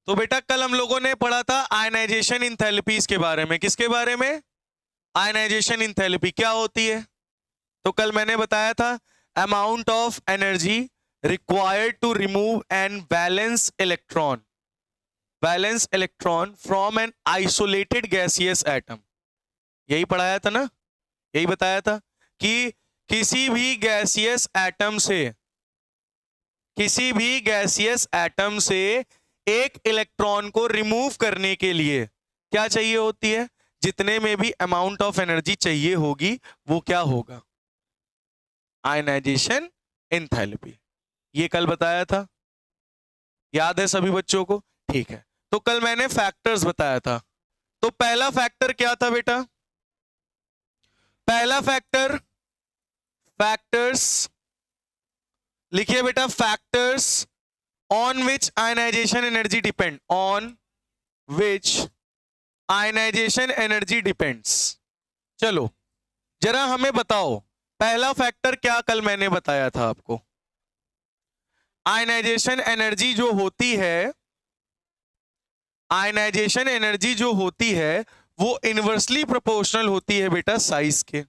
तो बेटा कल हम लोगों ने पढ़ा था आयनाइजेशन इंथैल्पीज के बारे में। किसके बारे में? आयनाइजेशन इंथैल्पी क्या होती है? तो कल मैंने बताया था amount of energy required to remove an valence electron from an isolated gaseous atom. यही पढ़ाया था ना, यही बताया था कि किसी भी गैसियस एटम से एक इलेक्ट्रॉन को रिमूव करने के लिए क्या चाहिए होती है? जितने में भी अमाउंट ऑफ एनर्जी चाहिए होगी वो क्या होगा? Ionisation enthalpy. ये कल बताया था, याद है सभी बच्चों को? ठीक है, तो कल मैंने फैक्टर्स बताया था। तो पहला फैक्टर क्या था बेटा? पहला फैक्टर, फैक्टर्स लिखिए बेटा, factors on which ionisation energy depend, on which ionisation energy depends. चलो जरा हमें बताओ पहला फैक्टर क्या कल मैंने बताया था आपको? आयनाइजेशन एनर्जी जो होती है, आयनाइजेशन एनर्जी जो होती है वो इनवर्सली प्रोपोर्शनल होती है बेटा साइज के।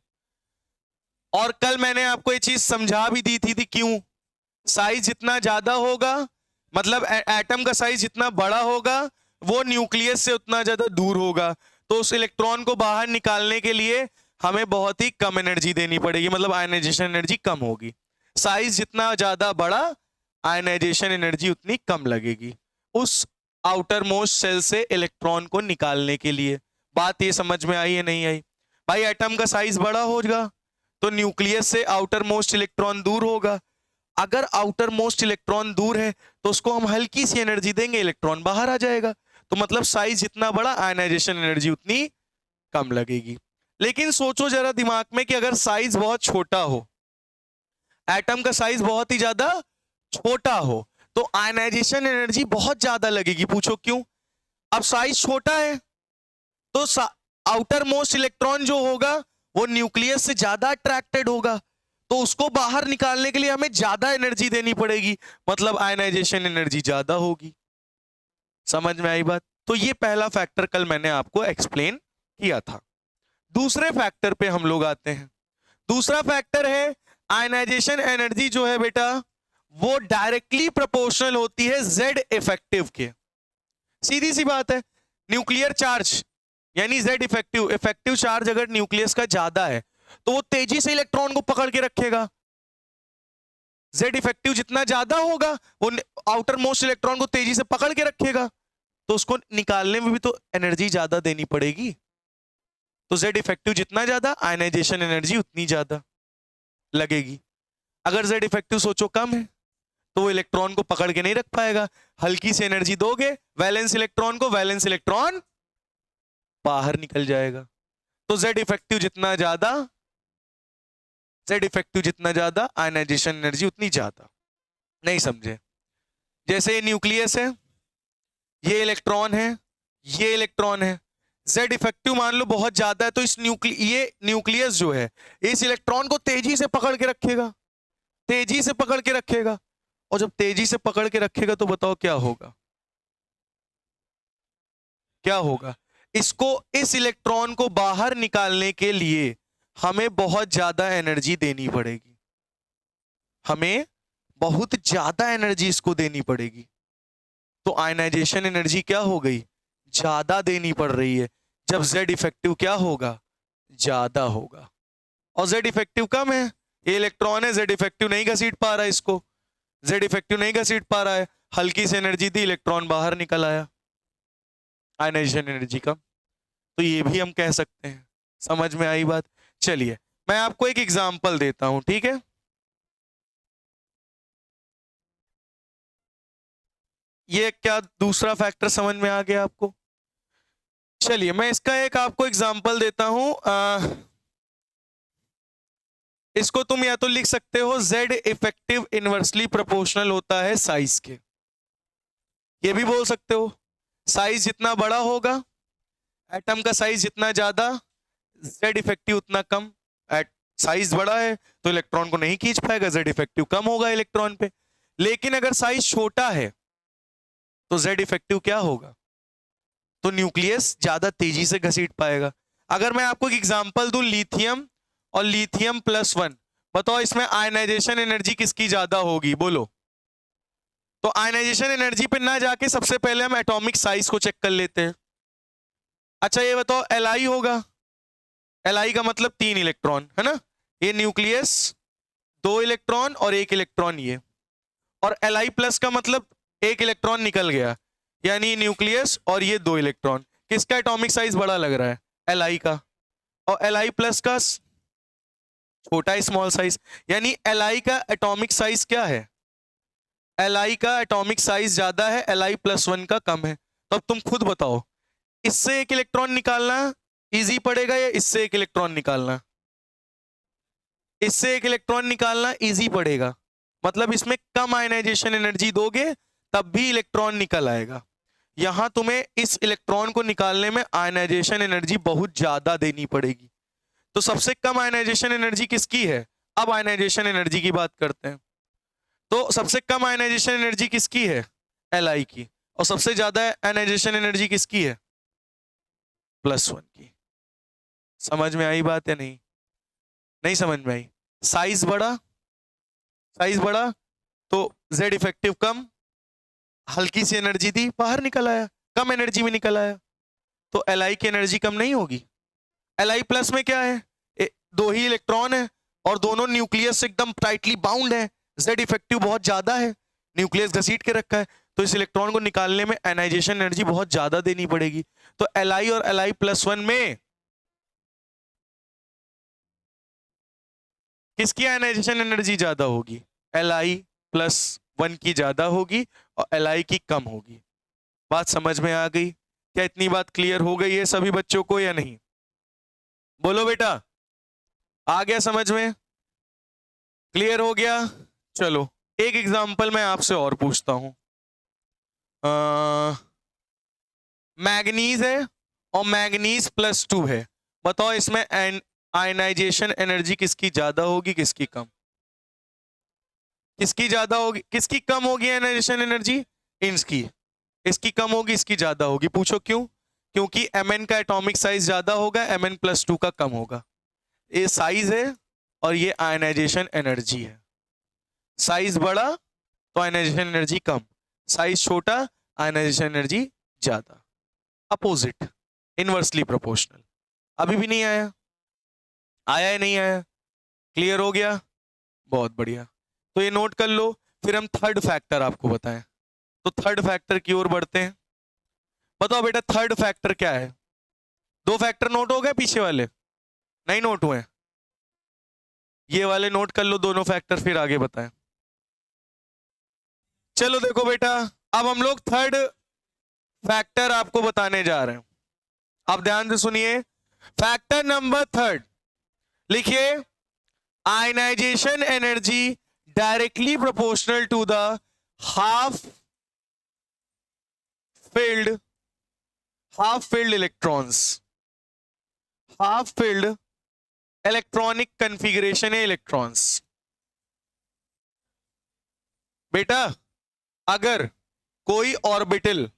और कल मैंने आपको ये चीज समझा भी दी थी क्यों? साइज जितना ज्यादा होगा, मतलब एटम का साइज जितना बड़ा होगा वो न्यूक्लियस से उतना ज्यादा दूर होगा, तो उस इलेक्ट्रॉन को बाहर निकालने के लिए हमें बहुत ही कम एनर्जी देनी पड़ेगी, मतलब आयनाइजेशन एनर्जी कम होगी। साइज जितना ज्यादा बड़ा, आयनाइजेशन एनर्जी उतनी कम लगेगी उस आउटर मोस्ट सेल से इलेक्ट्रॉन को निकालने के लिए। बात ये समझ में आई है नहीं आई? भाई एटम का साइज बड़ा होगा तो न्यूक्लियस से आउटर मोस्ट इलेक्ट्रॉन दूर होगा। अगर आउटर मोस्ट इलेक्ट्रॉन दूर है तो उसको हम हल्की सी एनर्जी देंगे, इलेक्ट्रॉन बाहर आ जाएगा। तो मतलब साइज जितना बड़ा, आयनाइजेशन एनर्जी उतनी कम लगेगी। लेकिन सोचो जरा दिमाग में कि अगर साइज बहुत छोटा हो, एटम का साइज बहुत ही ज्यादा छोटा हो, तो आयनाइजेशन एनर्जी बहुत ज्यादा लगेगी। पूछो क्यों? अब साइज छोटा है तो आउटर मोस्ट इलेक्ट्रॉन जो होगा वो न्यूक्लियस से ज्यादा अट्रैक्टेड होगा, तो उसको बाहर निकालने के लिए हमें ज्यादा एनर्जी देनी पड़ेगी, मतलब आयनाइजेशन एनर्जी ज्यादा होगी। समझ में आई बात? तो ये पहला फैक्टर कल मैंने आपको एक्सप्लेन किया था। दूसरे फैक्टर पे हम लोग आते हैं। दूसरा फैक्टर है आयनाइजेशन एनर्जी जो है बेटा वो डायरेक्टली प्रोपोर्शनल होती है जेड इफेक्टिव के। सीधी सी बात है, न्यूक्लियर चार्ज यानी जेड इफेक्टिव, इफेक्टिव चार्ज अगर न्यूक्लियस का ज्यादा है तो वो तेजी से इलेक्ट्रॉन को पकड़ के रखेगा। जेड इफेक्टिव जितना ज्यादा होगा वो आउटर मोस्ट इलेक्ट्रॉन को तेजी से पकड़ के रखेगा, तो उसको निकालने में भी तो एनर्जी ज्यादा देनी पड़ेगी। तो जेड इफेक्टिव जितना ज्यादा, आयनाइजेशन एनर्जी उतनी ज्यादा लगेगी। अगर जेड इफेक्टिव सोचो कम है तो वो इलेक्ट्रॉन को पकड़ के नहीं रख पाएगा, हल्की सी एनर्जी दोगे वैलेंस इलेक्ट्रॉन को, वैलेंस इलेक्ट्रॉन बाहर निकल जाएगा। तो जेड इफेक्टिव जितना ज्यादा, आयनाइजेशन एनर्जी उतनी ज्यादा। नहीं समझे? जैसे ये न्यूक्लियस है, ये इलेक्ट्रॉन है, ये इलेक्ट्रॉन है, जेड इफेक्टिव मान लो बहुत ज्यादा है तो इस न्यूक्लियस जो है इस इलेक्ट्रॉन को तेजी से पकड़ के रखेगा, तेजी से पकड़ के रखेगा। और जब तेजी से पकड़ के रखेगा तो बताओ क्या होगा? क्या होगा? इसको, इस इलेक्ट्रॉन को बाहर निकालने के लिए हमें बहुत ज्यादा एनर्जी देनी पड़ेगी, हमें बहुत ज्यादा एनर्जी इसको देनी पड़ेगी। तो आयनाइजेशन एनर्जी क्या हो गई? ज्यादा देनी पड़ रही है। जब जेड इफेक्टिव क्या होगा? ज्यादा होगा। और जेड इफेक्टिव कम है, ये इलेक्ट्रॉन है, जेड इफेक्टिव नहीं घसीट पा रहा है इसको, जेड इफेक्टिव नहीं घसीट पा रहा है, हल्की सी एनर्जी दी, इलेक्ट्रॉन बाहर निकल आया, आयनाइजेशन एनर्जी कम। तो ये भी हम कह सकते हैं। समझ में आई बात? चलिए मैं आपको एक एग्जांपल देता हूं, ठीक है? ये क्या दूसरा फैक्टर समझ में आ गया आपको? चलिए मैं इसका एक आपको एग्जांपल देता हूं। इसको तुम या तो लिख सकते हो जेड इफेक्टिव इनवर्सली प्रोपोर्शनल होता है साइज के, ये भी बोल सकते हो। साइज जितना बड़ा होगा, एटम का साइज जितना ज्यादा, जेड इफेक्टिव उतना कम। साइज बड़ा है तो इलेक्ट्रॉन को नहीं खींच पाएगा, जेड इफेक्टिव कम होगा इलेक्ट्रॉन पे। लेकिन अगर साइज छोटा है तो Z इफेक्टिव क्या होगा? तो न्यूक्लियस ज्यादा तेजी से घसीट पाएगा। अगर मैं आपको एक एग्जांपल दूं लिथियम और लिथियम +1, बताओ इसमें आयनाइजेशन एनर्जी किसकी ज्यादा होगी? बोलो। तो आयनाइजेशन एनर्जी पे ना जाके सबसे पहले हम एटॉमिक साइज को चेक कर लेते हैं। अच्छा ये बताओ Li होगा, Li का मतलब 3 इलेक्ट्रॉन है ना, ये न्यूक्लियस 2 इलेक्ट्रॉन और 1 इलेक्ट्रॉन ये, और Li+ का मतलब 1 इलेक्ट्रॉन निकल गया, यानी न्यूक्लियस और ये 2 इलेक्ट्रॉन। किसका एटॉमिक साइज बड़ा लग रहा है? Li का। और Li+ का छोटा स्मॉल साइज, यानी Li का एटॉमिक साइज क्या है? Li का एटॉमिक साइज ज्यादा है, Li+1 का कम है। तो अब तुम खुद बताओ, इससे 1 इलेक्ट्रॉन निकालना इजी पड़ेगा या इससे 1 इलेक्ट्रॉन निकालना? इससे 1 इलेक्ट्रॉन निकालना इजी पड़ेगा, मतलब इसमें कम आयनाइजेशन एनर्जी दोगे तब भी इलेक्ट्रॉन निकल आएगा। यहां तुम्हें इस इलेक्ट्रॉन को निकालने में आयनाइजेशन एनर्जी बहुत ज्यादा देनी पड़ेगी। तो सबसे कम आयनाइजेशन एनर्जी किसकी है? अब आयनाइजेशन एनर्जी की बात करते हैं। तो सबसे कम आयनाइजेशन एनर्जी किसकी है? Li की। और सबसे ज्यादा आयनाइजेशन एनर्जी किसकी है? +1 की। समझ में आई बात या नहीं? नहीं समझ में आई? साइज बड़ा, साइज बड़ा तो Z इफेक्टिव कम, हल्की सी एनर्जी दी बाहर निकल आया, कम एनर्जी में निकल आया। तो Li की एनर्जी कम नहीं होगी। Li+ में क्या है? 2 ही इलेक्ट्रॉन है और दोनों न्यूक्लियस एकदम टाइटली बाउंड है, Z इफेक्टिव बहुत ज्यादा है, न्यूक्लियस घसीट के रखा है, तो इस इलेक्ट्रॉन को निकालने में आयनाइजेशन एनर्जी बहुत ज्यादा देनी पड़ेगी। तो Li और Li+1 में किसकी आयनाइजेशन एनर्जी ज्यादा होगी? Li+1 की ज्यादा होगी और Li की कम होगी। बात समझ में आ गई? क्या इतनी बात क्लियर हो गई है सभी बच्चों को या नहीं? बोलो बेटा, आ गया समझ में? क्लियर हो गया? चलो एक एग्जांपल मैं आपसे और पूछता हूं। मैग्नीज है और मैग्नीज +2 है, बताओ इसमें आयनाइजेशन एनर्जी किसकी ज्यादा होगी किसकी कम? किसकी ज्यादा होगी, किसकी कम होगी आयनाइजेशन एनर्जी? इसकी। इसकी कम होगी, इसकी ज्यादा होगी। पूछो क्यों? क्योंकि Mn का एटॉमिक साइज ज्यादा होगा, Mn+2 का कम होगा। ये साइज है और ये आयनाइजेशन एनर्जी है। साइज बड़ा तो आयनाइजेशन एनर्जी कम, साइज छोटा आयनाइजेशन एनर्जी ज्यादा। Opposite, inversely proportional. अभी भी नहीं आया? आया या नहीं आया? क्लियर हो गया? बहुत बढ़िया। तो ये नोट कर लो, फिर हम थर्ड फैक्टर आपको बताएं। तो थर्ड फैक्टर की ओर बढ़ते हैं। बताओ बेटा थर्ड फैक्टर क्या है? 2 फैक्टर नोट हो गए, पीछे वाले नहीं नोट हुए? ये वाले नोट कर लो दोनों फैक्टर, फिर आगे बताएं। चलो देखो बेटा, अब हम लोग थर्ड फैक्टर आपको बताने जा रहे हैं। आप ध्यान से सुनिए। फैक्टर नंबर थर्ड लिखिए, ionisation energy directly proportional to the half filled electrons, half filled electronic configuration है इलेक्ट्रॉन्स। बेटा अगर कोई ऑर्बिटल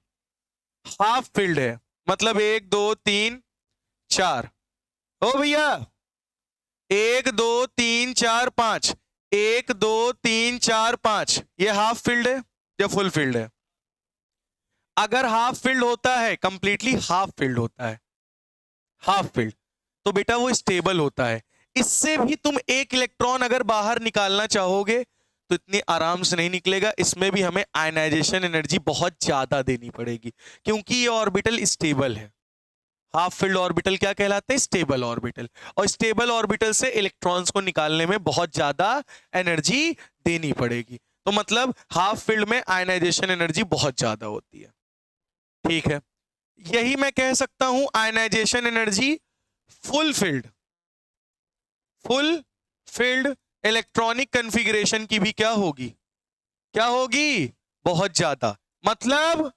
हाफ फिल्ड है, मतलब 1 2 3 4, ओ भैया 1 2 3 4 5, 1 2 3 4 5, ये हाफ फिल्ड है या फुल फिल्ड है? अगर हाफ फिल्ड होता है, कंप्लीटली हाफ फिल्ड होता है, हाफ फिल्ड, तो बेटा वो स्टेबल होता है। इससे भी तुम 1 इलेक्ट्रॉन अगर बाहर निकालना चाहोगे तो इतनी आराम से नहीं निकलेगा, इसमें भी हमें आयनाइजेशन एनर्जी बहुत ज्यादा देनी पड़ेगी, क्योंकि ये ऑर्बिटल स्टेबल है। हाफ फिल्ड ऑर्बिटल क्या कहलाते हैं? Stable orbital. और स्टेबल ऑर्बिटल से इलेक्ट्रॉन्स को निकालने में बहुत ज्यादा एनर्जी देनी पड़ेगी। तो मतलब हाफ फील्ड में आयनाइजेशन एनर्जी बहुत ज्यादा होती है। ठीक है, यही मैं कह सकता हूं ionisation energy full filled electronic configuration की भी क्या होगी? क्या होगी? बहुत ज्यादा। मतलब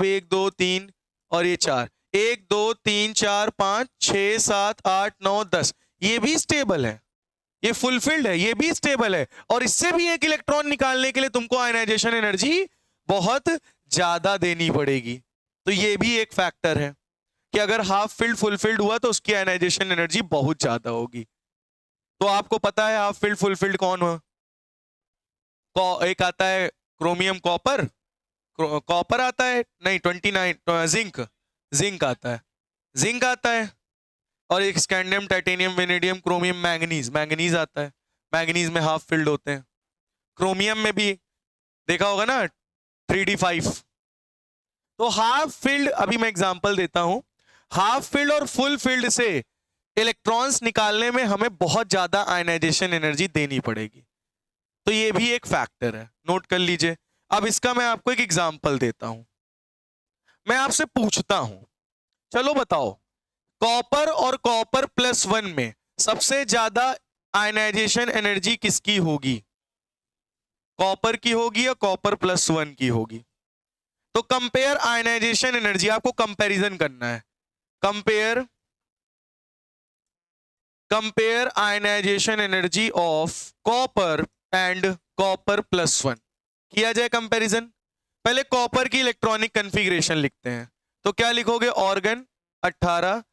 1 2 3 और ये 4, 1 2 3 4 5 6 7 8 9 10, ये भी स्टेबल है, ये फुलफिल्ड है, ये भी स्टेबल है। और इससे भी 1 इलेक्ट्रॉन निकालने के लिए तुमको आयनाइजेशन एनर्जी बहुत ज्यादा देनी पड़ेगी। तो ये भी एक फैक्टर है कि अगर हाफ फिल्ड फुलफिल्ड हुआ तो उसकी आयनाइजेशन एनर्जी बहुत ज्यादा होगी। तो आपको पता है हाफ फिल्ड फुलफिल्ड कौन हो? एक आता है क्रोमियम कॉपर, कॉपर आता है, नहीं 29 जिंक, जिंक आता है, जिंक आता है। और एक scandium titanium vanadium chromium manganese, manganese आता है। मैंगनीज में हाफ फिल्ड होते हैं। क्रोमियम में भी देखा होगा ना 3d5। तो हाफ फील्ड, अभी मैं एग्जांपल देता हूं, हाफ फील्ड और फुल फील्ड से इलेक्ट्रॉन्स निकालने में हमें बहुत ज्यादा आयनाइजेशन एनर्जी देनी पड़ेगी। तो ये भी एक फैक्टर है, नोट कर लीजिए। अब इसका मैं आपको एक एग्जांपल देता हूं। मैं आपसे पूछता हूं, चलो बताओ, कॉपर और कॉपर प्लस 1 में सबसे ज्यादा आयनाइजेशन एनर्जी किसकी होगी? कॉपर की होगी या कॉपर प्लस 1 की होगी? तो कंपेयर आयनाइजेशन एनर्जी, आपको कंपैरिजन करना है। Compare ionisation energy of copper and copper plus 1। किया जाए कंपैरिजन। पहले कॉपर की इलेक्ट्रॉनिक कॉन्फ़िगरेशन लिखते हैं। तो क्या लिखोगे? ऑर्गन 18,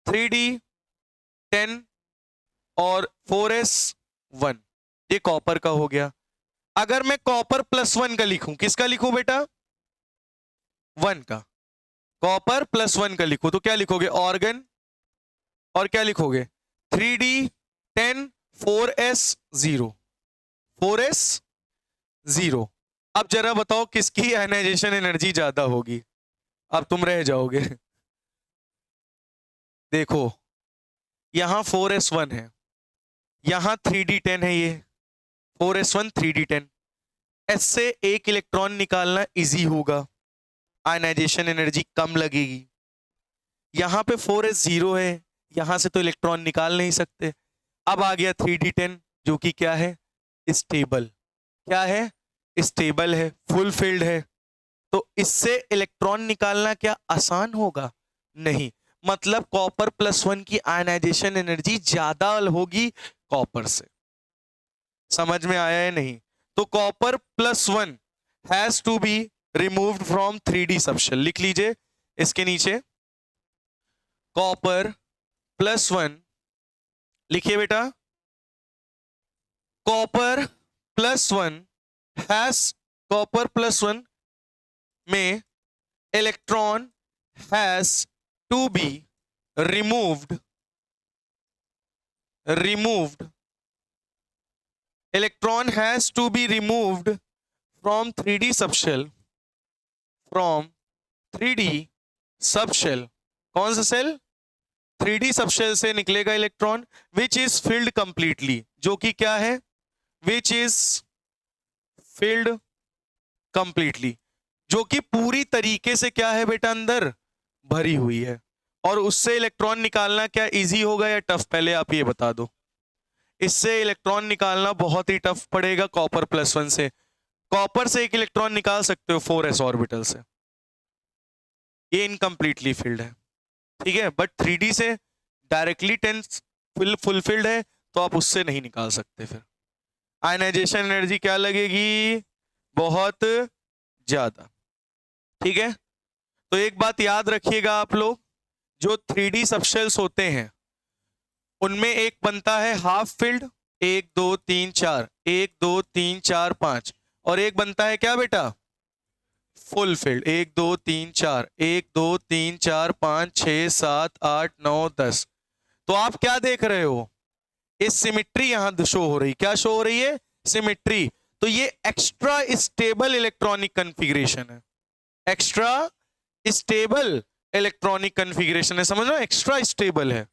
3d10 और 4s1। ये कॉपर का हो गया। अगर मैं कॉपर प्लस 1 का लिखूं, किसका लिखूं बेटा? 1 का। कॉपर प्लस 1 का लिखूं तो क्या लिखोगे? ऑर्गन और क्या लिखोगे? 3d10 4s0, 4s0। अब जरा बताओ किसकी आयनाइजेशन एनर्जी ज्यादा होगी? अब तुम रह जाओगे। देखो यहां 4s1 है, यहां 3d10 है, ये 4s1 3d10। एस से एक इलेक्ट्रॉन निकालना इजी होगा, आयनाइजेशन एनर्जी कम लगेगी। यहां पे 4s0 है, यहां से तो इलेक्ट्रॉन निकाल नहीं सकते। अब आ गया 3d10 जो कि क्या है? स्टेबल। क्या है? स्टेबल है, फुल फील्ड है। तो इससे इलेक्ट्रॉन निकालना क्या आसान होगा? नहीं। मतलब कॉपर प्लस 1 की आयनाइजेशन एनर्जी ज्यादा होगी कॉपर से। समझ में आया है नहीं? तो copper plus 1 has to be removed from 3d subshell. लिख लीजिए इसके नीचे, कॉपर प्लस 1, लिखिए बेटा, copper plus 1 has, copper plus 1 में electron has to be removed, electron has to be removed from 3d subshell, from 3d subshell. कौन सा shell? 3d subshell से निकलेगा electron which is filled completely, जो कि क्या है? विच इज फिल्ड कंप्लीटली, जो कि पूरी तरीके से क्या है बेटा? अंदर भरी हुई है। और उससे इलेक्ट्रॉन निकालना क्या इजी होगा या टफ? पहले आप ये बता दो। इससे इलेक्ट्रॉन निकालना बहुत ही टफ पड़ेगा कॉपर प्लस 1 से। कॉपर से एक इलेक्ट्रॉन निकाल सकते हो 4s ऑर्बिटल से, ये इनकम्प्लीटली फिल्ड है, ठीक है। बट 3d से डायरेक्टली 10 फुलफिल्ड है, तो आप उससे नहीं निकाल सकते। फिर आयनाइजेशन एनर्जी क्या लगेगी? बहुत ज्यादा, ठीक है। तो एक बात याद रखिएगा आप लोग, जो 3d सबशेल्स होते हैं उनमें एक बनता है हाफ फिल्ड, 1 2 3 4, 1 2 3 4 5, और एक बनता है क्या बेटा? Full field, 1 2 3 4, 1 2 3 4 5 6 7 8 9 10। तो आप क्या देख रहे हो? इस सिमिट्री यहां शो हो रही, क्या शो हो रही है? सिमिट्री। तो ये एक्स्ट्रा स्टेबल इलेक्ट्रॉनिक कॉन्फ़िगरेशन है, एक्स्ट्रा स्टेबल इलेक्ट्रॉनिक कॉन्फ़िगरेशन है, समझ रहे हो? एक्स्ट्रा स्टेबल है।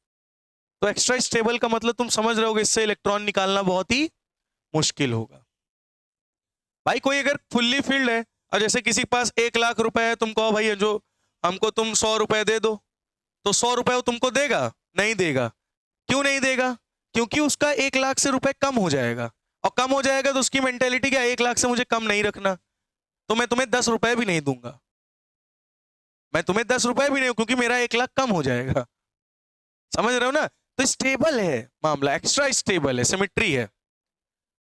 तो एक्स्ट्रा स्टेबल का मतलब तुम समझ रहे होगे, इससे इलेक्ट्रॉन निकालना बहुत ही मुश्किल होगा। भाई कोई अगर फुल्ली फील्ड है और जैसे किसी के पास 1 लाख रुपए है, तुम कहो भाई जो हमको तुम 100 रुपए दे दो, तो 100 रुपए वो तुमको देगा? नहीं देगा। क्यों नहीं देगा? क्योंकि उसका 1 लाख से रुपए कम हो जाएगा, और कम हो जाएगा तो उसकी मेंटेलिटी क्या? 1 लाख से मुझे कम नहीं रखना, तो मैं तुम्हें 10 रुपए भी नहीं दूंगा, मैं तुम्हें 10 रुपए भी नहीं, क्योंकि मेरा 1 लाख कम हो जाएगा। समझ रहे हो ना? तो स्टेबल है मामला, एक्स्ट्रा स्टेबल है, सिमिट्री है।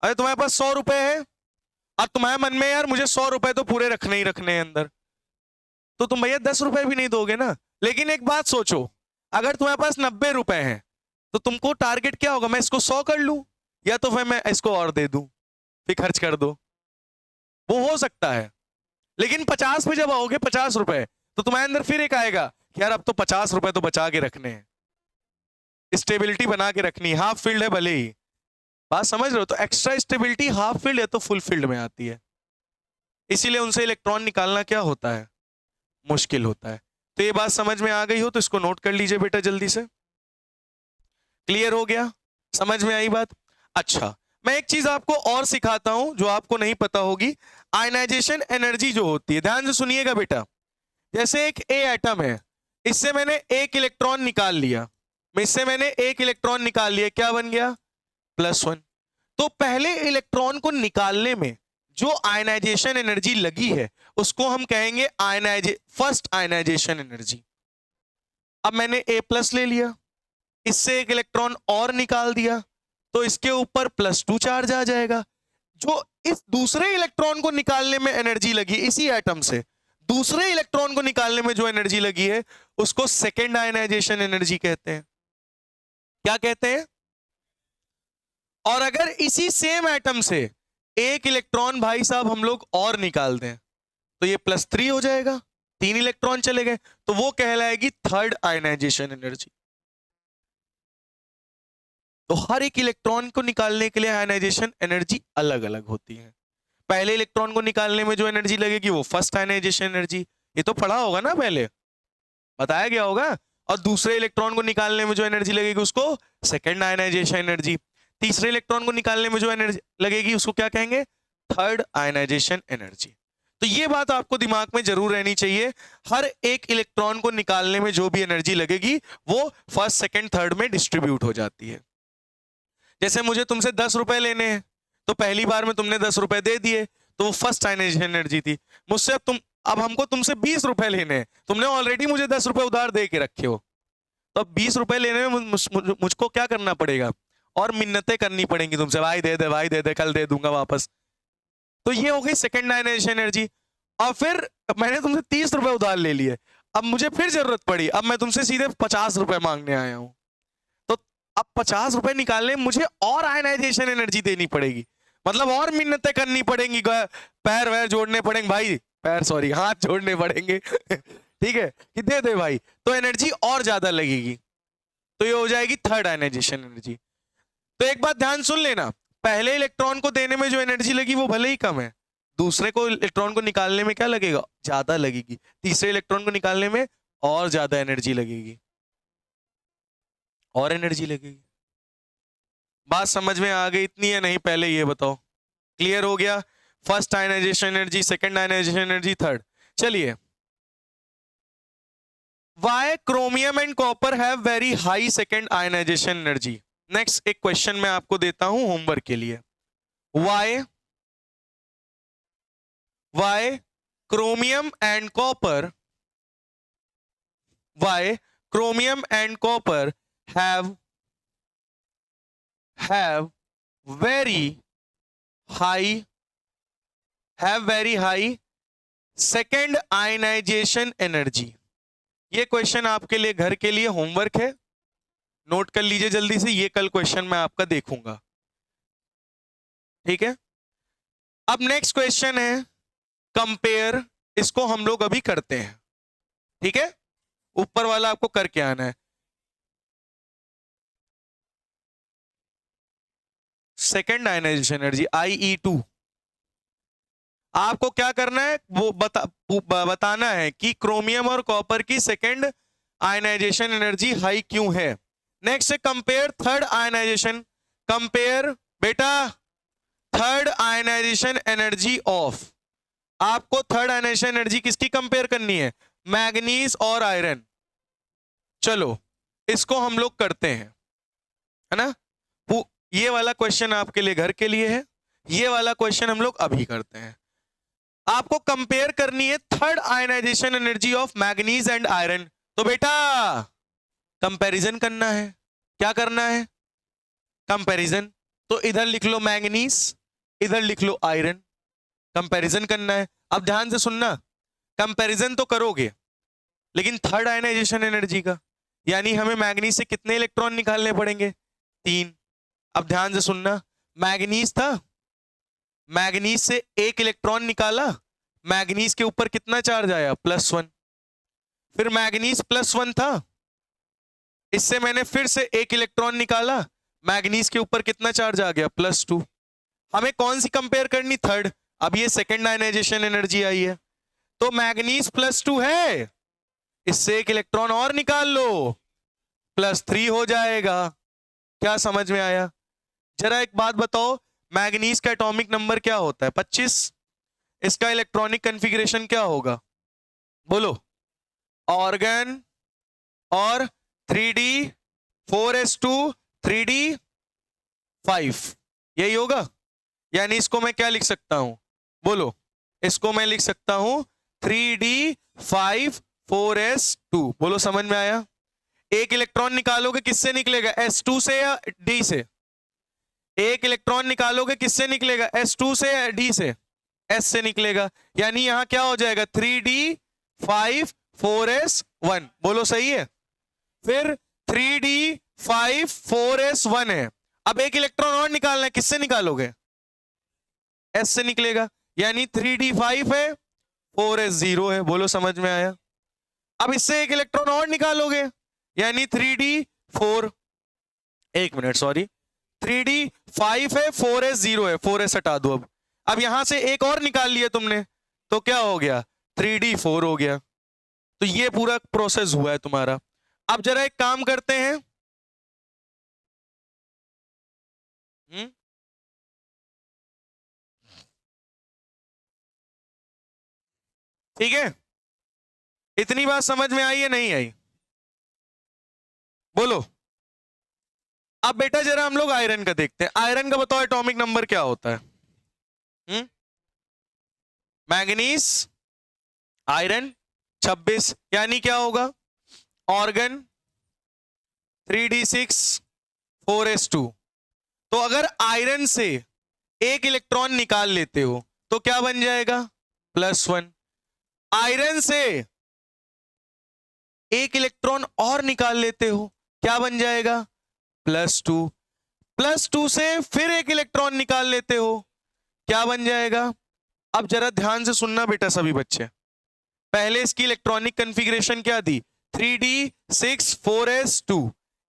अरे तुम्हारे पास 100 रुपए है और तुम्हारे मन में यार मुझे 100 रुपए तो पूरे रखने ही रखने हैं अंदर, तो तुम भैया 10 रुपए भी नहीं दोगे ना। लेकिन एक बात सोचो, अगर तुम्हारे पास 90 रुपए हैं तो तुमको टारगेट क्या होगा, मैं इसको 100 कर लूं या तो फिर मैं इसको और दे दूं, फिर खर्च कर दो, वो हो सकता है। लेकिन 50 पे जब आओगे, 50 रुपए, तो तुम्हारे अंदर फिर एक आएगा कि यार अब तो 50 रुपए तो बचा के रखने हैं, स्टेबिलिटी बना के रखनी, हाफ फील्ड है भले ही। बात समझ रहे हो? तो एक्स्ट्रा स्टेबिलिटी हाफ फील्ड है तो फुल फील्ड में आती है, इसीलिए उनसे इलेक्ट्रॉन निकालना क्या होता है, मुश्किल होता है। तो ये बात समझ में आ गई हो तो इसको नोट कर लीजिए बेटा जल्दी से। क्लियर हो गया? समझ में आई बात? अच्छा, मैं एक चीज आपको और सिखाता हूं जो आपको नहीं पता होगी। आयनाइजेशन एनर्जी जो होती है, ध्यान से सुनिएगा बेटा। जैसे एक ए एटम है, इससे मैंने एक इलेक्ट्रॉन निकाल लिया, इससे मैंने एक इलेक्ट्रॉन निकाल लिया, क्या बन गया? +1। तो पहले इलेक्ट्रॉन को निकालने में जो आयनाइजेशन एनर्जी लगी है उसको हम कहेंगे फर्स्ट आयनाइजेशन एनर्जी। अब मैंने A+ ले लिया, इससे एक इलेक्ट्रॉन और निकाल दिया, तो इसके ऊपर +2 चार्ज आ जाएगा। जो इस दूसरे इलेक्ट्रॉन को निकालने में एनर्जी लगी, इसी एटम से दूसरे इलेक्ट्रॉन को निकालने में जो एनर्जी लगी है उसको सेकेंड आयनाइजेशन एनर्जी कहते हैं। क्या कहते हैं? और अगर इसी सेम एटम से एक इलेक्ट्रॉन भाई साहब हम लोग और निकाल दें तो ये +3 हो जाएगा, 3 इलेक्ट्रॉन चले गए, तो वो कहलाएगी थर्ड आयनाइजेशन एनर्जी। तो हर एक इलेक्ट्रॉन को निकालने के लिए आयनाइजेशन एनर्जी अलग अलग होती है। पहले इलेक्ट्रॉन को निकालने में जो एनर्जी लगेगी वो फर्स्ट आयनाइजेशन एनर्जी, ये तो पढ़ा होगा ना, पहले बताया गया होगा। और दूसरे इलेक्ट्रॉन को निकालने में जो एनर्जी लगेगी उसको सेकेंड आयनाइजेशन एनर्जी। तीसरे इलेक्ट्रॉन को निकालने में जो एनर्जी लगेगी उसको क्या कहेंगे? Third ionisation energy. तो ये बात आपको दिमाग में जरूर रहनी चाहिए, हर एक इलेक्ट्रॉन को निकालने में जो भी एनर्जी लगेगी वो फर्स्ट सेकेंड थर्ड में डिस्ट्रीब्यूट हो जाती है। जैसे मुझे तुमसे 10 रुपए लेने हैं, तो पहली बार में तुमने 10 रुपए दे दिए तो वो फर्स्ट आयनाइजेशन एनर्जी थी। मुझसे अब हमको तुमसे 20 रुपए लेने हैं, तुमने ऑलरेडी मुझे 10 रुपए उधार दे के रखे हो, तो अब 20 रुपए लेने में मुझको क्या करना पड़ेगा? और मिन्नतें करनी पड़ेंगी तुमसे, भाई दे दे, भाई दे दे, कल दे दूंगा वापस। तो ये हो गई सेकेंड आयनाइजेशन एनर्जी। और फिर मैंने तुमसे 30 रुपए उधार ले लिए, अब मुझे फिर जरूरत पड़ी, अब मैं तुमसे सीधे 50 रुपए मांगने आया हूं, तो अब 50 रुपए निकालने मुझे और आयनाइजेशन एनर्जी देनी पड़ेगी, मतलब और मिन्नतें करनी पड़ेंगी, पैर वैर जोड़ने पड़ेंगे भाई, पैर सॉरी हाथ जोड़ने पड़ेंगे ठीक है कि दे दे भाई, तो एनर्जी और ज्यादा लगेगी, तो ये हो जाएगी थर्ड आयनाइजेशन एनर्जी। तो एक बात ध्यान सुन लेना, पहले इलेक्ट्रॉन को देने में जो एनर्जी लगी वो भले ही कम है, दूसरे को इलेक्ट्रॉन को निकालने में क्या लगेगा? ज्यादा लगेगी, तीसरे इलेक्ट्रॉन को निकालने में और ज्यादा एनर्जी लगेगी, और एनर्जी लगेगी। बात समझ में आ गई इतनी है नहीं? पहले ये बताओ, क्लियर हो गया? First ionisation energy, second ionisation energy, third. चलिए, why chromium and copper have very high second ionisation energy? Next एक क्वेश्चन मैं आपको देता हूं होमवर्क के लिए। Why chromium and copper, why chromium and copper have very high second ionization energy? ये question आपके लिए घर के लिए होमवर्क है, नोट कर लीजिए जल्दी से, ये कल क्वेश्चन मैं आपका देखूंगा, ठीक है? अब नेक्स्ट क्वेश्चन है कंपेयर, इसको हम लोग अभी करते हैं, ठीक है? ऊपर वाला आपको करके आना है। सेकेंड आयनाइजेशन एनर्जी IE2, आपको क्या करना है वो बताना है कि क्रोमियम और कॉपर की सेकेंड आयनाइजेशन एनर्जी हाई क्यों है। नेक्स्ट है कंपेयर थर्ड आयनाइजेशन, कंपेयर बेटा थर्ड आयनाइजेशन एनर्जी ऑफ, आपको थर्ड आयनाइजेशन एनर्जी किसकी कंपेयर करनी है? मैग्नीज और आयरन। चलो इसको हम लोग करते हैं, है ना? ये वाला क्वेश्चन आपके लिए घर के लिए है, ये वाला क्वेश्चन हम लोग अभी करते हैं। आपको कंपेयर करनी है third ionisation energy of manganese and iron, तो बेटा कंपैरिजन करना है। क्या करना है? कंपैरिजन। तो इधर लिख लो मैग्नीज, इधर लिख लो आयरन, कंपैरिजन करना है। अब ध्यान से सुनना, कंपैरिजन तो करोगे, लेकिन थर्ड आयनाइजेशन एनर्जी का, यानी हमें मैग्नीज से कितने इलेक्ट्रॉन निकालने पड़ेंगे? 3। अब ध्यान से सुनना, मैग्नीज था, मैग्नीज से एक इलेक्ट्रॉन निकाला, मैग्नीज के ऊपर कितना चार्ज आया? +1। फिर मैग्नीज +1 था, इससे मैंने फिर से एक इलेक्ट्रॉन निकाला, मैग्नीज के ऊपर कितना चार्ज आ गया? +2। हमें कौन सी कंपेयर करनी? थर्ड। अब ये सेकेंड आयनाइजेशन एनर्जी आई है, तो मैग्नीज +2 है, इससे एक इलेक्ट्रॉन और निकाल लो, +3 हो जाएगा। क्या समझ में आया? जरा एक बात बताओ, मैग्नीज का एटॉमिक नंबर क्या होता है? 25। इसका इलेक्ट्रॉनिक कॉन्फ़िगरेशन क्या होगा? बोलो। ऑर्गन और 3d 4s2 3d 5, यही होगा। यानी इसको मैं क्या लिख सकता हूं? बोलो। इसको मैं लिख सकता हूं 3d 5 4s2। बोलो, समझ में आया? एक इलेक्ट्रॉन निकालोगे, किससे निकलेगा? s2 से या d से? एक इलेक्ट्रॉन निकालोगे, किससे निकलेगा? s2 से या d से? s से निकलेगा। यानी यहां क्या हो जाएगा? 3d 5 4s1। बोलो, सही है? फिर 3d 5 4s1 है। अब एक इलेक्ट्रॉन और निकालना है, किससे निकालोगे? s से निकलेगा। यानी 3d 5 है, 4s 0 है। बोलो, समझ में आया? अब इससे एक इलेक्ट्रॉन और निकालोगे, यानी 3d 4, एक मिनट सॉरी, 3d 5 है, 4s 0 है, 4s हटा दो। अब यहां से एक और निकाल लिया तुमने, तो क्या हो गया? 3d 4 हो गया। तो ये पूरा प्रोसेस हुआ है तुम्हारा। अब जरा एक काम करते हैं, ठीक है? इतनी बात समझ में आई या नहीं आई? बोलो। अब बेटा जरा हम लोग आयरन का देखते हैं। आयरन का बताओ एटॉमिक नंबर क्या होता है? मैंगनीज, आयरन 26, यानी क्या होगा? Organ 3d6 4s2। तो अगर आयरन से एक इलेक्ट्रॉन निकाल लेते हो तो क्या बन जाएगा? +1। आयरन से एक इलेक्ट्रॉन और निकाल लेते हो, क्या बन जाएगा? +2। +2 से फिर एक इलेक्ट्रॉन निकाल लेते हो, क्या बन जाएगा? अब जरा ध्यान से सुनना बेटा सभी बच्चे, पहले इसकी इलेक्ट्रॉनिक कॉन्फ़िगरेशन क्या दी? 3d6 4s2।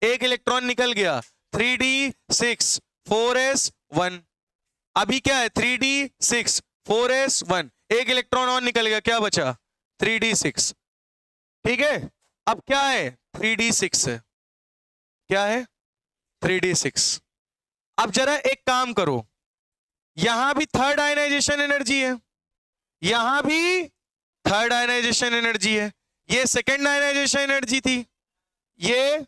एक इलेक्ट्रॉन निकल गया, 3d6 4s1। अभी क्या है? 3d6 4s1। एक इलेक्ट्रॉन और निकल गया, क्या बचा? 3d6। ठीक है? अब क्या है? 3d6 है। क्या है? 3d6। अब जरा एक काम करो, यहां भी थर्ड आयनाइजेशन एनर्जी है, यहां भी थर्ड आयनाइजेशन एनर्जी है। ये सेकेंड आयनाइजेशन एनर्जी थी, ये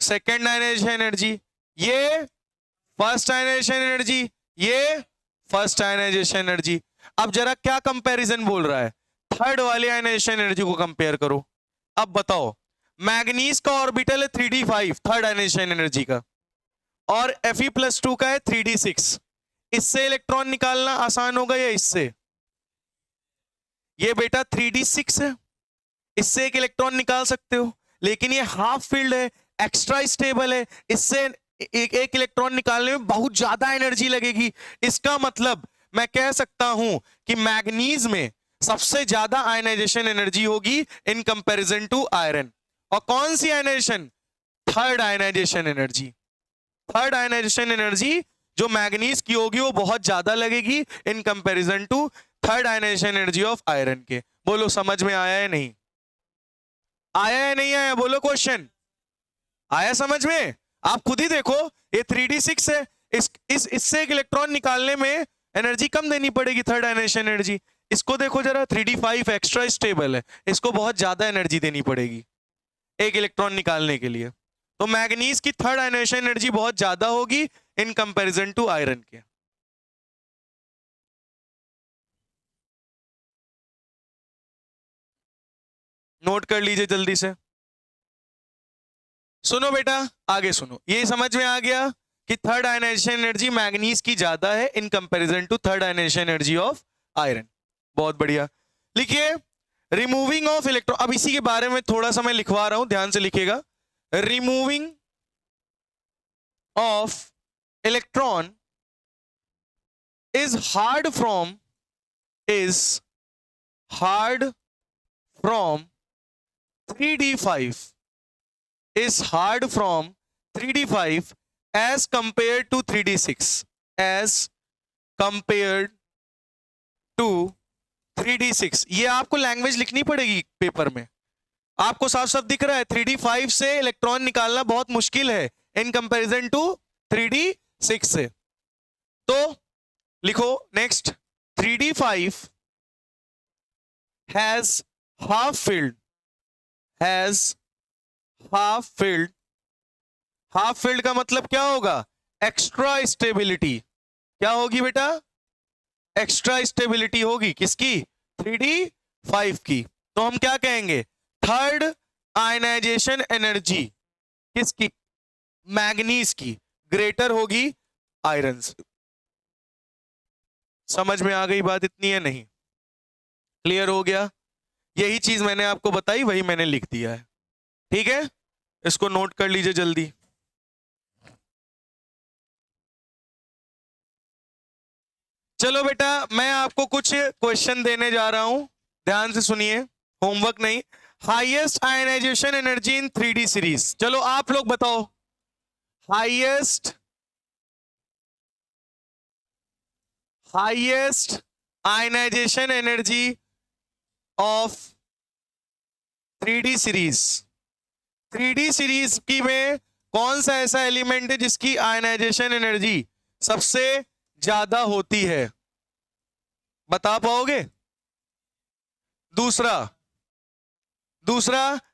सेकेंड आयनाइजेशन एनर्जी, ये फर्स्ट आयनाइजेशन एनर्जी, ये फर्स्ट आयनाइजेशन एनर्जी। अब जरा क्या कंपैरिजन बोल रहा है? थर्ड वाले आयनाइजेशन एनर्जी को कंपेयर करो। अब बताओ, मैग्नीज का ऑर्बिटल है 3d5 थर्ड आयनाइजेशन एनर्जी का, और Fe+2 का है 3d6। इससे इलेक्ट्रॉन निकालना आसान होगा या इससे? ये बेटा 3d6 है, इससे एक इलेक्ट्रॉन निकाल सकते हो, लेकिन ये हाफ फील्ड है, एक्स्ट्रा स्टेबल है, इससे एक इलेक्ट्रॉन निकालने में बहुत ज्यादा एनर्जी लगेगी। इसका मतलब मैं कह सकता हूं कि मैग्नीज में सबसे ज्यादा आयनाइजेशन एनर्जी होगी इन कंपैरिजन टू आयरन। और कौन सी ionisation? Third ionisation energy. Third ionisation energy जो मैग्नीज की होगी वो बहुत ज्यादा लगेगी in comparison to third ionisation energy of iron के। बोलो, समझ में आया है नहीं आया है? नहीं आया? बोलो क्वेश्चन आया समझ में? आप खुद ही देखो, ये 3d6 है, इससे एक इलेक्ट्रॉन निकालने में एनर्जी कम देनी पड़ेगी, थर्ड आयनाइजेशन एनर्जी। इसको देखो जरा, 3d5 एक्स्ट्रा स्टेबल है, इसको बहुत ज्यादा एनर्जी देनी पड़ेगी एक इलेक्ट्रॉन निकालने के लिए। तो मैग्नीज की थर्ड आयनाइजेशन एनर्जी बहुत ज्यादा होगी इन कंपैरिजन टू आयरन के। नोट कर लीजिए जल्दी से। सुनो बेटा, आगे सुनो। ये समझ में आ गया कि थर्ड आयनाइजेशन एनर्जी मैग्नीज की ज्यादा है in comparison to third ionisation energy of iron. बहुत बढ़िया। लिखिए, रिमूविंग ऑफ इलेक्ट्रॉन, अब इसी के बारे में थोड़ा सा मैं लिखवा रहा हूं, ध्यान से लिखिएगा। Removing of electron is hard from 3d5 is hard from 3d5 as compared to 3d6 as compared to 3d6। ये आपको लैंग्वेज लिखनी पड़ेगी पेपर में। आपको साफ साफ दिख रहा है 3d5 से इलेक्ट्रॉन निकालना बहुत मुश्किल है इन कंपैरिजन टू 3d6 से। तो लिखो next, 3d5 has half filled का मतलब क्या होगा? Extra stability. क्या होगी बेटा? एक्स्ट्रा स्टेबिलिटी होगी किसकी? 3d5 की। तो हम क्या कहेंगे? थर्ड आयनाइजेशन एनर्जी किसकी? मैग्नीज की ग्रेटर होगी आयरन से। समझ में आ गई बात इतनी है? नहीं क्लियर हो गया? यही चीज मैंने आपको बताई, वही मैंने लिख दिया है। ठीक है, इसको नोट कर लीजिए जल्दी। चलो बेटा, मैं आपको कुछ क्वेश्चन देने जा रहा हूं, ध्यान से सुनिए, होमवर्क नहीं। Highest ionisation energy in 3D series. चलो आप लोग बताओ, highest ionisation energy of 3D series. 3D series की में कौन सा ऐसा एलिमेंट है जिसकी आयनाइजेशन एनर्जी सबसे ज्यादा होती है? बता पाओगे? दूसरा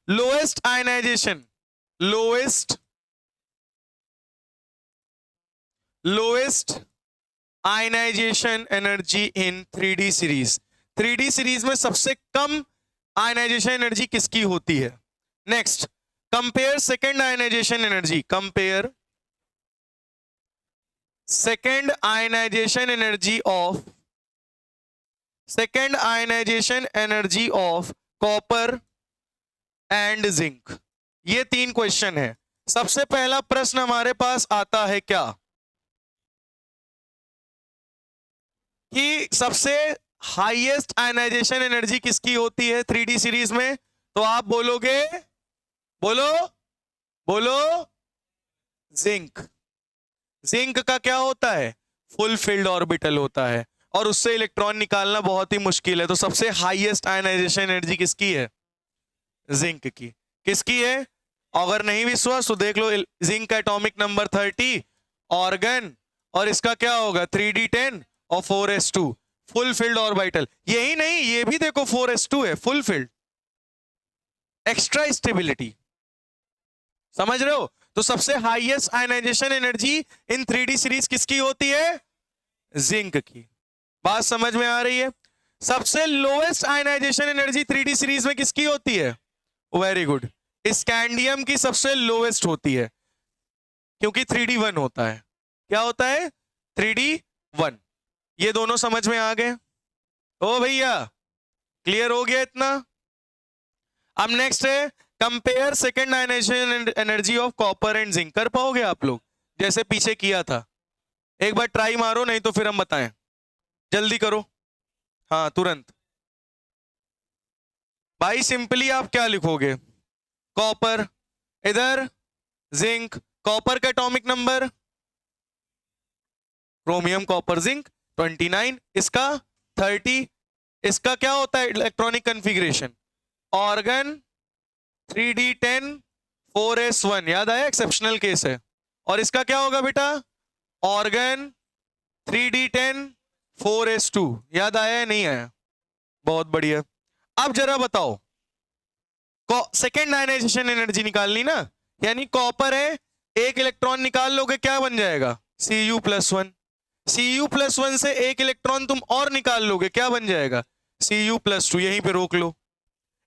lowest ionisation energy in 3D series. 3D series में सबसे कम आयनाइजेशन एनर्जी किसकी होती है? Next, compare second ionisation energy. Compare second ionisation energy of copper and zinc. ये 3 क्वेश्चन है। सबसे पहला प्रश्न हमारे पास आता है क्या कि सबसे हाईएस्ट आयनाइजेशन एनर्जी किसकी होती है 3D सीरीज में? तो आप बोलोगे, बोलो जिंक का क्या होता है? फुल फिल्ड ऑर्बिटल होता है और उससे इलेक्ट्रॉन निकालना बहुत ही मुश्किल है। तो सबसे हाईएस्ट आयनाइजेशन एनर्जी किसकी है? जिंक की। किसकी है? अगर नहीं विश्वास तो देख लो, जिंक का एटॉमिक नंबर 30, ऑर्गन, और इसका क्या होगा? 3d10 और 4s2, फुल फिल्ड ऑर्बिटल। यही नहीं, ये भी देखो 4s2 है, फुल फिल्ड, एक्स्ट्रा स्टेबिलिटी। समझ रहे हो? तो सबसे highest ionisation energy in 3D series किसकी होती है? जिंक की। बात समझ में आ रही है? सबसे lowest ionisation energy 3D series में किसकी होती है? वेरी गुड, स्कैंडियम की सबसे लोएस्ट होती है, क्योंकि 3D1 होता है। क्या होता है? 3D1। ये दोनों समझ में आ गए? ओ भैया, क्लियर हो गया इतना? अब नेक्स्ट है compare second ionisation energy of copper and zinc. कर पाओगे आप लोग जैसे पीछे किया था? एक बार ट्राई मारो, नहीं तो फिर हम बताएं। जल्दी करो, हाँ तुरंत। भाई सिंपली आप क्या लिखोगे? कॉपर इधर, जिंक, कॉपर का atomic number, chromium copper zinc 29, इसका 30, इसका क्या होता है electronic configuration? Organ 3d10 4s1, याद आया? एक्सेप्शनल केस है। और इसका क्या होगा बेटा? ऑर्गन 3d10 4s2, याद आया या नहीं आया? बहुत बढ़िया। अब जरा बताओ, सेकेंड आयनाइजेशन एनर्जी निकालनी ना, यानी कॉपर है, एक इलेक्ट्रॉन निकाल लोगे, क्या बन जाएगा? Cu+1। Cu+1 से एक इलेक्ट्रॉन तुम और निकाल लोगे, क्या बन जाएगा? Cu+2। यहीं पे रोक लो,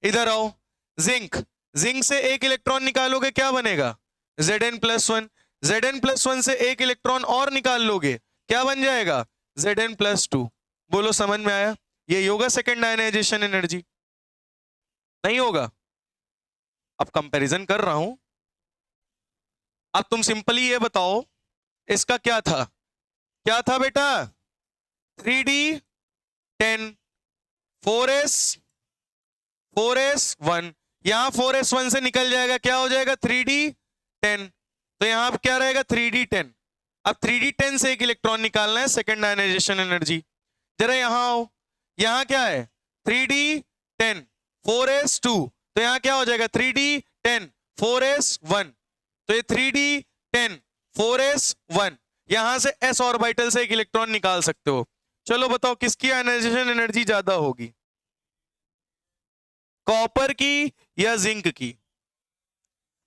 इधर आओ। जिंक से एक इलेक्ट्रॉन निकालोगे, क्या बनेगा? Zn+1। Zn+1 से एक इलेक्ट्रॉन और निकाल लोगे, क्या बन जाएगा? Zn+2। बोलो समझ में आया? ये होगा सेकेंड आयनाइजेशन एनर्जी। नहीं होगा? अब कंपैरिजन कर रहा हूं। अब तुम सिंपली ये बताओ इसका क्या था? क्या था बेटा? 3D 10, 4s 4s1, यहां 4s1 से निकल जाएगा, क्या हो जाएगा? 3D 10। तो यहां क्या रहेगा? 3D 10। अब 3D 10 से एक इलेक्ट्रॉन निकालना है, सेकेंड आयनाइजेशन एनर्जी। जरा यहां आओ, यहां क्या है? 3D 10 4s2, तो यहां क्या हो जाएगा? 3D 10 4s1, तो ये 3D 10 4s1, यहां से s ऑर्बिटल से एक इलेक्ट्रॉन निकाल सकते हो। चलो बताओ किसकी आयनाइजेशन एनर्जी ज्यादा होगी, कॉपर की या जिंक की?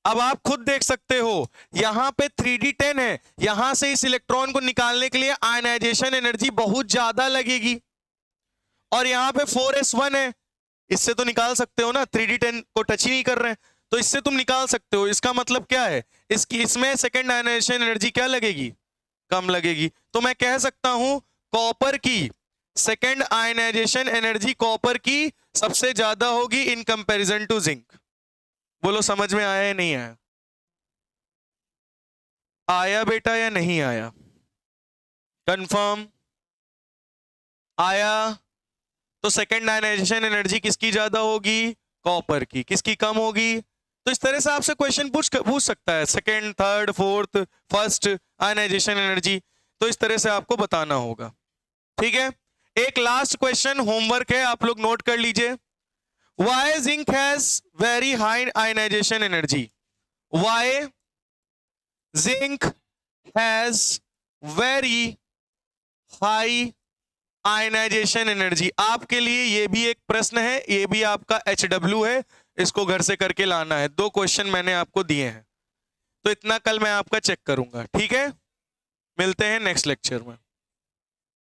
अब आप खुद देख सकते हो, यहां पे 3D 10 है, यहां से इस इलेक्ट्रॉन को निकालने के लिए आयनाइजेशन एनर्जी बहुत ज्यादा लगेगी, और यहां पे 4s1 है, इससे तो निकाल सकते हो ना, 3D 10 को टच ही नहीं कर रहे हैं, तो इससे तुम निकाल सकते हो। इसका मतलब क्या है? इसमें सेकेंड आयनाइजेशन एनर्जी क्या लगेगी? कम लगेगी। तो मैं कह सकता हूं कॉपर की सेकेंड आयनाइजेशन एनर्जी कॉपर की सबसे ज्यादा होगी इन कंपैरिजन टू जिंक। बोलो समझ में आया या नहीं आया? आया बेटा या नहीं आया? कंफर्म? आया? तो सेकेंड आयनाइजेशन एनर्जी किसकी ज्यादा होगी? कॉपर की। किसकी कम होगी? तो इस तरह से आपसे क्वेश्चन पूछ सकता है, second, third, fourth, first ionisation energy, तो इस तरह से आपको बताना होगा। ठीक है, एक लास्ट क्वेश्चन होमवर्क है, आप लोग नोट कर लीजिए। Why zinc has very high ionization energy? Why zinc has very high ionisation energy? आपके लिए ये भी एक प्रश्न है, ये भी आपका HW है, इसको घर से करके लाना है। 2 क्वेश्चन मैंने आपको दिए हैं, तो इतना कल मैं आपका चेक करूंगा। ठीक है, मिलते हैं नेक्स्ट लेक्चर में।